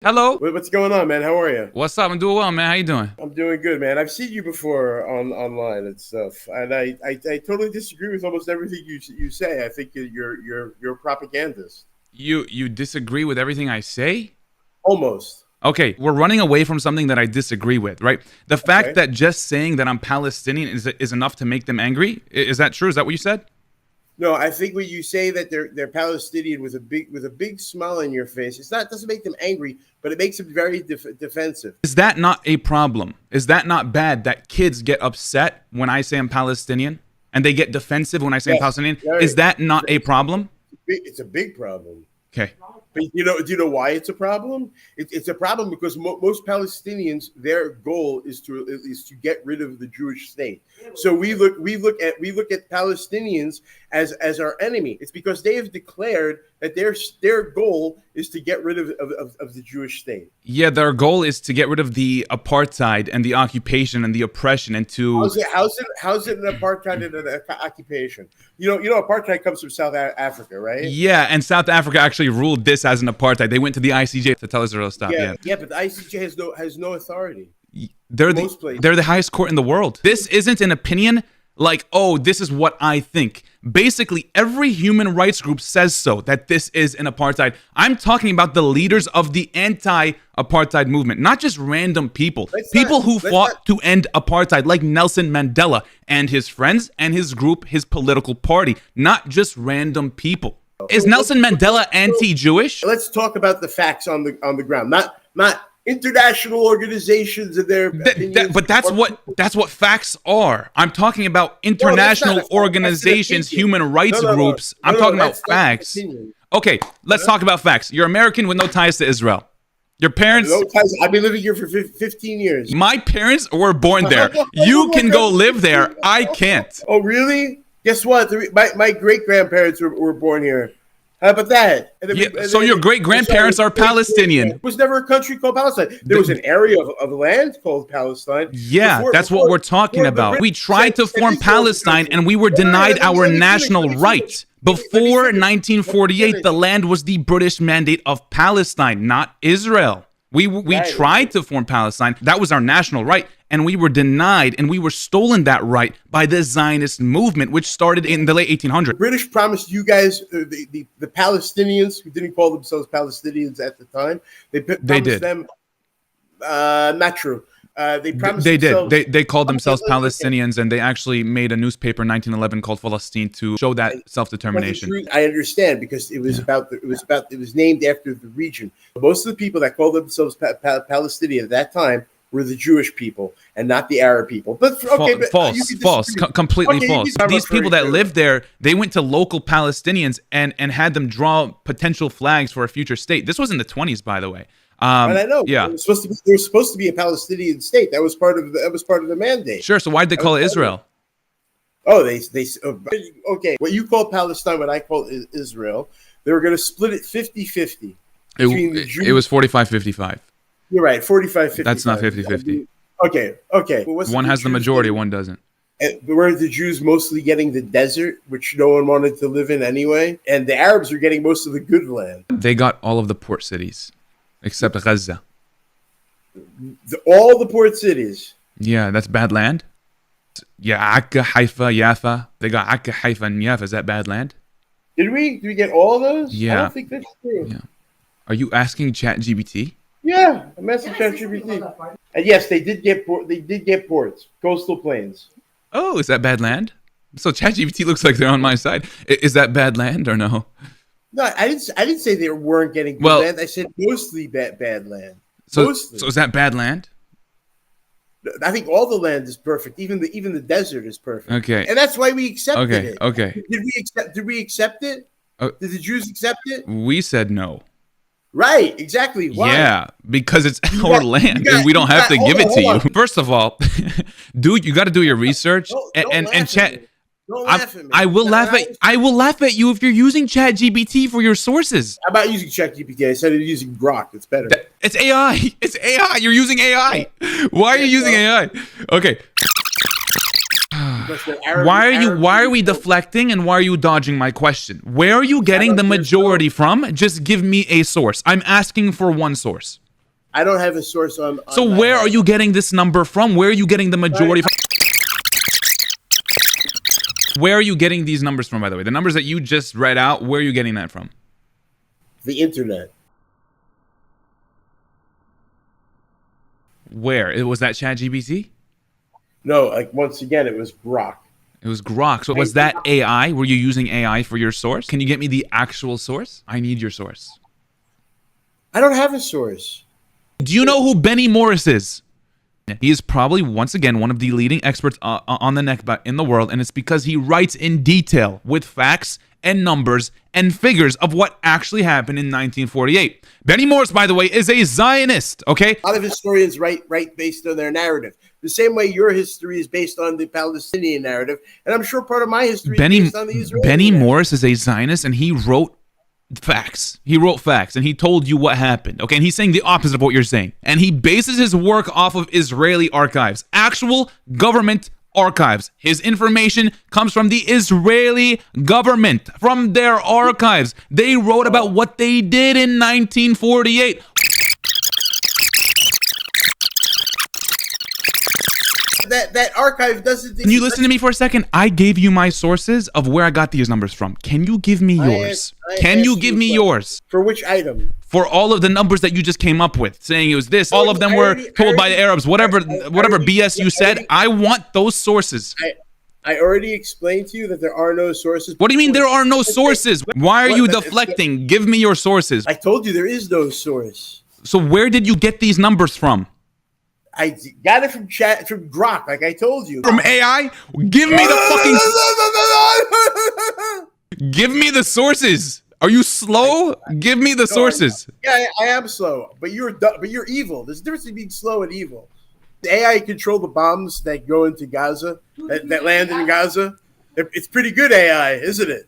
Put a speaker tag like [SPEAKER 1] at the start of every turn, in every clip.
[SPEAKER 1] Hello.
[SPEAKER 2] What's going on, man? How are you?
[SPEAKER 1] What's up? I'm doing well, man. How you doing?
[SPEAKER 2] I'm doing good, man. I've seen you before online and stuff, and I totally disagree with almost everything you say. I think you're a propagandist.
[SPEAKER 1] You disagree with everything I say?
[SPEAKER 2] Almost.
[SPEAKER 1] Okay, we're running away from something that I disagree with, right? The fact that just saying that I'm Palestinian is enough to make them angry? Is that true? Is that what you said?
[SPEAKER 2] No, I think when you say that they're Palestinian with a big smile on your face, it doesn't make them angry, but it makes them very defensive.
[SPEAKER 1] Is that not a problem? Is that not bad that kids get upset when I say I'm Palestinian and they get defensive when I say I'm Palestinian? Is that not a problem?
[SPEAKER 2] It's a big problem.
[SPEAKER 1] Okay.
[SPEAKER 2] But do you know why it's a problem? It's a problem because most Palestinians, their goal is to get rid of the Jewish state. So we look at Palestinians as our enemy. It's because they have declared that their goal is to get rid of the Jewish state.
[SPEAKER 1] Yeah, their goal is to get rid of the apartheid and the occupation and the oppression and to
[SPEAKER 2] how's it an apartheid and an occupation? You know apartheid comes from South Africa, right?
[SPEAKER 1] Yeah, and South Africa actually ruled this as an apartheid. They went to the ICJ to tell Israel to stop.
[SPEAKER 2] Yeah, but the ICJ has no authority.
[SPEAKER 1] They're the highest court in the world. This isn't an opinion like, oh, this is what I think. Basically, every human rights group says so, that this is an apartheid. I'm talking about the leaders of the anti-apartheid movement, not just random people. People who fought to end apartheid, like Nelson Mandela and his friends and his group, his political party, not just random people. Is Nelson Mandela anti-Jewish?
[SPEAKER 2] Let's talk about the facts on the ground, not international organizations and their
[SPEAKER 1] but that's what facts are. I'm talking about international organizations, human rights groups. I'm talking about facts. Okay, let's talk about facts. You're American with no ties to Israel. Your parents...
[SPEAKER 2] No ties. I've been living here for 15 years.
[SPEAKER 1] My parents were born there. You can go live there. I can't.
[SPEAKER 2] Oh, really? Guess what? My great-grandparents were born here. How about that?
[SPEAKER 1] So your great-grandparents are Palestinian.
[SPEAKER 2] There was never a country called Palestine. There was an area of land called Palestine.
[SPEAKER 1] Yeah, that's what we're talking about. We tried to form Palestine and we were denied our national right. Before 1948, the land was the British mandate of Palestine, not Israel. We tried to form Palestine. That was our national right. And we were denied, and we were stolen that right by the Zionist movement, which started in the late 1800s.
[SPEAKER 2] The British promised you guys, the Palestinians, who didn't call themselves Palestinians at the time, they promised them, not true. They promised themselves,
[SPEAKER 1] They called themselves Palestinians, and they actually made a newspaper in 1911 called Filistin to show that self-determination.
[SPEAKER 2] I understand, because it was it was named after the region. Most of the people that called themselves Palestinian at that time were the Jewish people and not the Arab people. But okay,
[SPEAKER 1] false, completely false. These people that lived there, they went to local Palestinians and had them draw potential flags for a future state. This was in the 20s, by the way.
[SPEAKER 2] And I know.
[SPEAKER 1] Yeah,
[SPEAKER 2] there was supposed to be a Palestinian state. That was part of the mandate.
[SPEAKER 1] Sure. So why'd they call it Israel?
[SPEAKER 2] Oh, okay. What you call Palestine, what I call Israel. They were going to split it 50-50.
[SPEAKER 1] It was 45-55.
[SPEAKER 2] You're right, 45-55.
[SPEAKER 1] That's not 50-50.
[SPEAKER 2] Okay. Well,
[SPEAKER 1] one has the majority, one doesn't.
[SPEAKER 2] Were the Jews mostly getting the desert, which no one wanted to live in anyway? And the Arabs were getting most of the good land.
[SPEAKER 1] They got all of the port cities, except Gaza.
[SPEAKER 2] All the port cities?
[SPEAKER 1] Yeah, that's bad land? Yeah, Akka, Haifa, Yafa. They got Akka, Haifa, and Yafa. Is that bad land?
[SPEAKER 2] Did we get all of those?
[SPEAKER 1] Yeah.
[SPEAKER 2] I don't think that's true.
[SPEAKER 1] Yeah. Are you asking ChatGPT?
[SPEAKER 2] Yeah, a message ChatGPT. And yes, they did get ports, coastal plains.
[SPEAKER 1] Oh, is that bad land? So ChatGPT looks like they're on my side. Is that bad land or no?
[SPEAKER 2] No, I didn't say they weren't getting good land. I said mostly bad land.
[SPEAKER 1] So is that bad land?
[SPEAKER 2] I think all the land is perfect. Even the desert is perfect.
[SPEAKER 1] Okay.
[SPEAKER 2] And that's why we accepted it.
[SPEAKER 1] Okay.
[SPEAKER 2] Did we accept it? Did the Jews accept it?
[SPEAKER 1] We said no.
[SPEAKER 2] Right, exactly. Why?
[SPEAKER 1] Yeah, because it's our land and we don't have to give it to you. First of all, dude, you got to do your research and chat.
[SPEAKER 2] Don't laugh at me.
[SPEAKER 1] I will laugh at you if you're using ChatGPT for your sources.
[SPEAKER 2] How about using ChatGPT? I said using Grok. It's better.
[SPEAKER 1] It's AI. It's AI. You're using AI. Why are you using AI? Okay. Why are we deflecting and why are you dodging my question? Where are you getting the majority from? Just give me a source. I'm asking for one source.
[SPEAKER 2] I don't have a source on
[SPEAKER 1] So where are you getting this number from? Where are you getting the majority from? Where are you getting these numbers from, by the way? The numbers that you just read out, where are you getting that from?
[SPEAKER 2] The internet.
[SPEAKER 1] Where? Was that ChatGPT?
[SPEAKER 2] No, like once again, it was Grok.
[SPEAKER 1] It was Grok. So was that AI? Were you using AI for your source? Can you get me the actual source? I need your source.
[SPEAKER 2] I don't have a source.
[SPEAKER 1] Do you know who Benny Morris is? He is probably, once again, one of the leading experts on the Nakba in the world, and it's because he writes in detail with facts and numbers and figures of what actually happened in 1948. Benny Morris, by the way, is a Zionist, okay?
[SPEAKER 2] A lot of historians write based on their narrative. The same way your history is based on the Palestinian narrative, and I'm sure part of my history is based on the Israeli
[SPEAKER 1] Benny
[SPEAKER 2] narrative.
[SPEAKER 1] Morris is a Zionist, and he wrote facts. He wrote facts, and he told you what happened, okay? And he's saying the opposite of what you're saying. And he bases his work off of Israeli archives, actual government archives. His information comes from the Israeli government, from their archives. They wrote about what they did in 1948.
[SPEAKER 2] That archive doesn't.
[SPEAKER 1] Can you listen to me for a second? I gave you my sources of where I got these numbers from. Can you give me yours? Can you give me yours?
[SPEAKER 2] For which item?
[SPEAKER 1] For all of the numbers that you just came up with, saying it was this, all of them were told by the Arabs, whatever BS you said. I want those sources.
[SPEAKER 2] I already explained to you that there are no sources.
[SPEAKER 1] What do you mean there are no sources? Why are you deflecting? Give me your sources.
[SPEAKER 2] I told you there is no source.
[SPEAKER 1] So where did you get these numbers from?
[SPEAKER 2] I got it from Grok, like I told you.
[SPEAKER 1] From AI? Give me the fucking... Give me the sources. Are you slow? Give me the sources.
[SPEAKER 2] Yeah, I am slow, but you're evil. There's a difference between being slow and evil. The AI control the bombs that go into Gaza, that land in Gaza. It's pretty good AI, isn't it?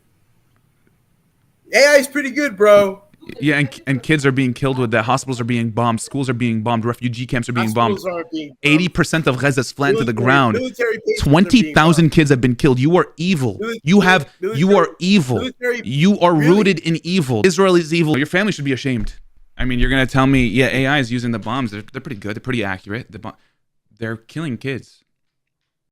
[SPEAKER 2] AI is pretty good, bro.
[SPEAKER 1] Yeah, and kids are being killed with that. Hospitals are being bombed. Schools are being bombed. Refugee camps are being bombed. 80% of Gaza is flattened to the ground. 20,000 kids have been killed. You are evil. You are evil. You are rooted in evil. Israel is evil. Your family should be ashamed. I mean, you're going to tell me, yeah, AI is using the bombs. They're pretty good. They're pretty accurate. They're killing kids.